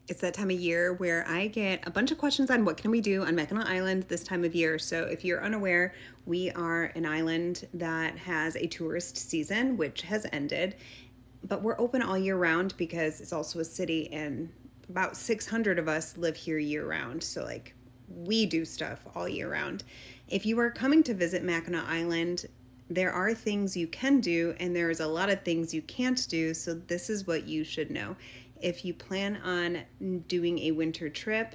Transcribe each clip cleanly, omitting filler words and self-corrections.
It's that time of year where I get a bunch of questions on what can we do on Mackinac Island this time of year. So if you're unaware, we are an island that has a tourist season, which has ended, but we're open all year round because it's also a city and about 600 of us live here year round. So like we do stuff all year round. If you are coming to visit Mackinac Island, there are things you can do and there's a lot of things you can't do. So this is what you should know. If you plan on doing a winter trip,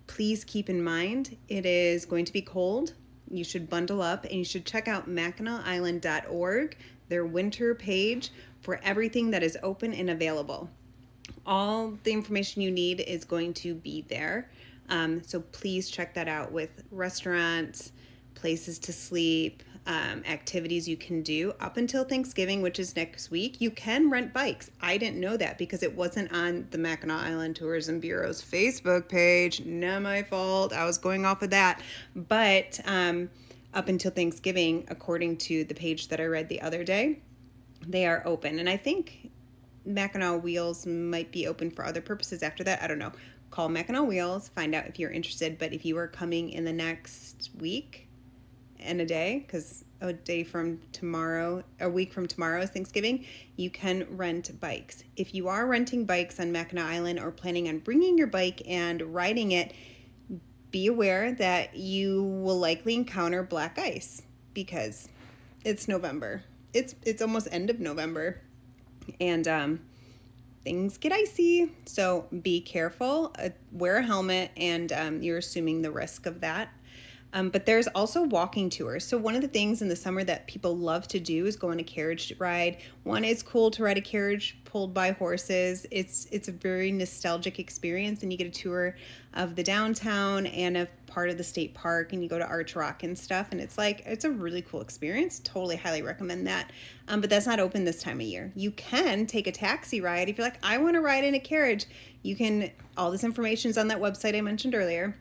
please keep in mind it is going to be cold. You should bundle up and you should check out MackinacIsland.org, their winter page, for everything that is open and available. All the information you need is going to be there. So please check that out with restaurants, places to sleep, activities you can do up until Thanksgiving, which is next week. You can rent bikes. I didn't know that because it wasn't on the Mackinac Island Tourism Bureau's Facebook page. Not my fault. I was going off of that. But up until Thanksgiving, according to the page that I read the other day, they are open. And I think Mackinac Wheels might be open for other purposes after that. I don't know. Call Mackinac Wheels, find out if you're interested. But if you are coming in the next week and a day, because a week from tomorrow is Thanksgiving, you can rent bikes. If you are renting bikes on Mackinac Island or planning on bringing your bike and riding it, be aware that you will likely encounter black ice because it's November. It's almost end of November, and things get icy. So be careful. Wear a helmet, and you're assuming the risk of that. But there's also walking tours. So one of the things in the summer that people love to do is go on a carriage ride. One, it's cool to ride a carriage pulled by horses. It's a very nostalgic experience, and you get a tour of the downtown and a part of the state park, and you go to Arch Rock and stuff, and it's a really cool experience. Totally highly recommend that. But that's not open this time of year. You can take a taxi ride if you're like, I want to ride in a carriage. You can, all this information is on that website I mentioned earlier.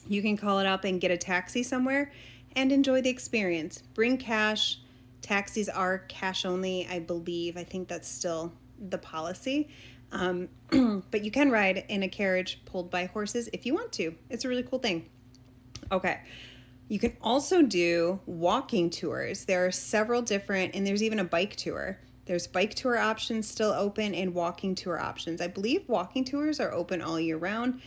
You can call it up and get a taxi somewhere and enjoy the experience. Bring cash. Taxis are cash only, I believe. I think that's still the policy. But you can ride in a carriage pulled by horses if you want to. It's a really cool thing. Okay. You can also do walking tours. There are several different, and there's even a bike tour. There's bike tour options still open and walking tour options. I believe walking tours are open all year round.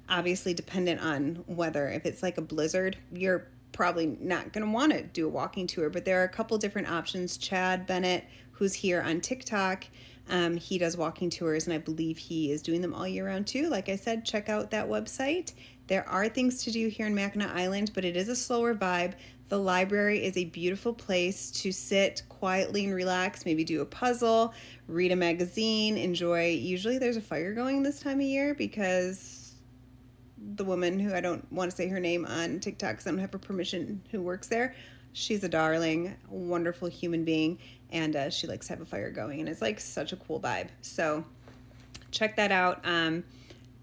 Obviously dependent on weather. If it's like a blizzard, you're probably not going to want to do a walking tour, but there are a couple different options. Chad Bennett, who's here on TikTok, he does walking tours, and I believe he is doing them all year round too. Like I said, check out that website. There are things to do here in Mackinac Island, but it is a slower vibe. The library is a beautiful place to sit quietly and relax, maybe do a puzzle, read a magazine, enjoy. Usually there's a fire going this time of year because the woman who I don't want to say her name on TikTok because I don't have her permission, who works there, she's a darling, wonderful human being, and she likes to have a fire going, and it's like such a cool vibe. So check that out.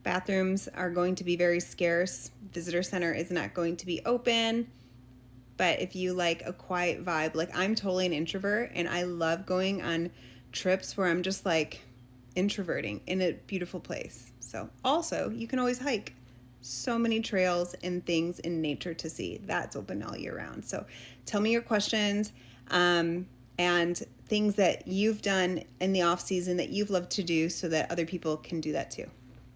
Bathrooms are going to be very scarce. Visitor center is not going to be open. But if you like a quiet vibe, like I'm totally an introvert, and I love going on trips where I'm just like introverting in a beautiful place. So also, you can always hike. So many trails and things in nature to see. That's open all year round. So tell me your questions and things that you've done in the off season that you've loved to do so that other people can do that too.